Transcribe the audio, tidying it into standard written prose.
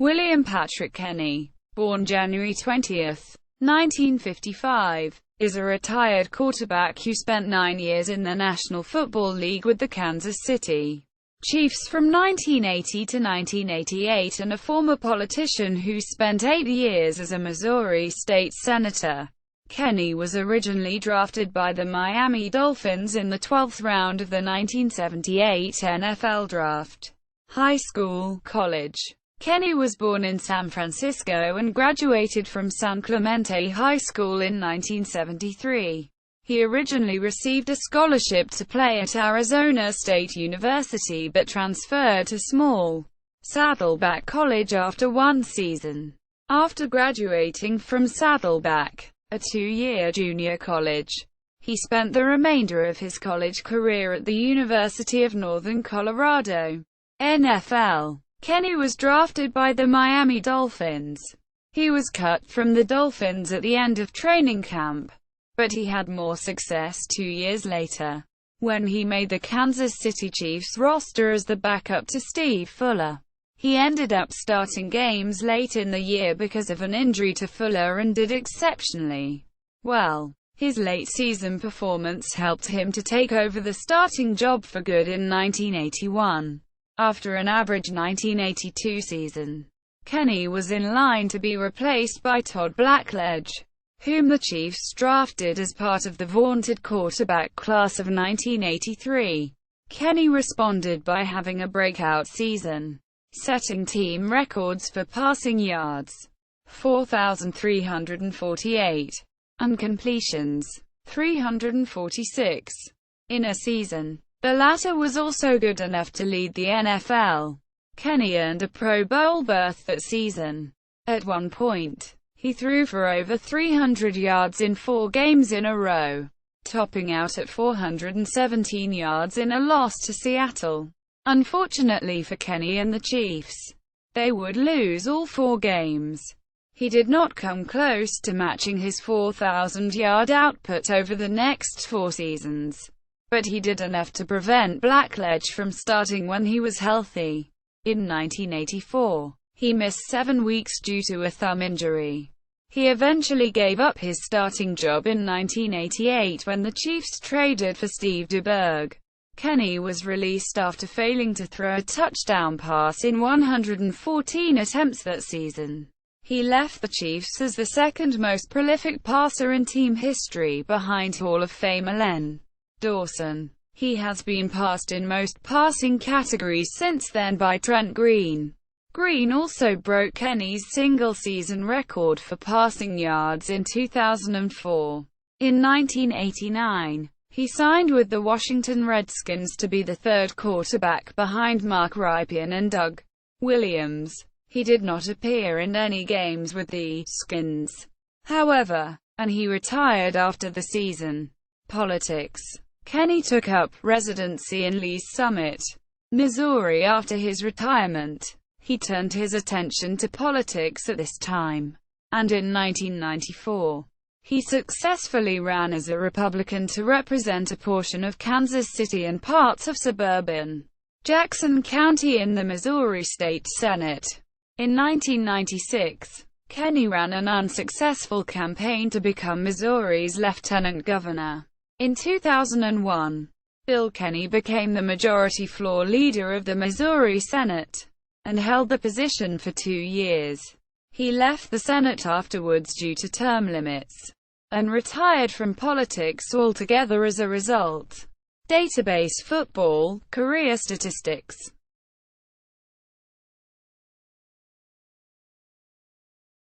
William Patrick Kenney, born January 20, 1955, is a retired quarterback who spent 9 years in the National Football League with the Kansas City Chiefs from 1980 to 1988 and a former politician who spent 8 years as a Missouri state senator. Kenney was originally drafted by the Miami Dolphins in the 12th round of the 1978 NFL Draft. High school, college. Kenney was born in San Francisco and graduated from San Clemente High School in 1973. He originally received a scholarship to play at Arizona State University but transferred to small Saddleback College after one season. After graduating from Saddleback, a 2-year junior college, he spent the remainder of his college career at the University of Northern Colorado. NFL. Kenney was drafted by the Miami Dolphins. He was cut from the Dolphins at the end of training camp, but he had more success 2 years later, when he made the Kansas City Chiefs roster as the backup to Steve Fuller. He ended up starting games late in the year because of an injury to Fuller and did exceptionally well. His late-season performance helped him to take over the starting job for good in 1981. After an average 1982 season, Kenney was in line to be replaced by Todd Blackledge, whom the Chiefs drafted as part of the vaunted quarterback class of 1983. Kenney responded by having a breakout season, setting team records for passing yards, 4,348, and completions, 346, in a season. The latter was also good enough to lead the NFL. Kenney earned a Pro Bowl berth that season. At one point, he threw for over 300 yards in 4 games in a row, topping out at 417 yards in a loss to Seattle. Unfortunately for Kenney and the Chiefs, they would lose all 4 games. He did not come close to matching his 4,000-yard output over the next 4 seasons, but he did enough to prevent Blackledge from starting when he was healthy. In 1984, he missed 7 weeks due to a thumb injury. He eventually gave up his starting job in 1988 when the Chiefs traded for Steve DeBerg. Kenney was released after failing to throw a touchdown pass in 114 attempts that season. He left the Chiefs as the second most prolific passer in team history behind Hall of Famer Len Dawson. He has been passed in most passing categories since then by Trent Green. Green also broke Kenney's single-season record for passing yards in 2004. In 1989, he signed with the Washington Redskins to be the third quarterback behind Mark Rypien and Doug Williams. He did not appear in any games with the Skins, however, and he retired after the season. Politics. Kenney took up residency in Lee's Summit, Missouri after his retirement. He turned his attention to politics at this time, and in 1994, he successfully ran as a Republican to represent a portion of Kansas City and parts of suburban Jackson County in the Missouri State Senate. In 1996, Kenney ran an unsuccessful campaign to become Missouri's lieutenant governor. In 2001, Bill Kenney became the majority floor leader of the Missouri Senate, and held the position for 2 years. He left the Senate afterwards due to term limits, and retired from politics altogether as a result. Database Football, career statistics.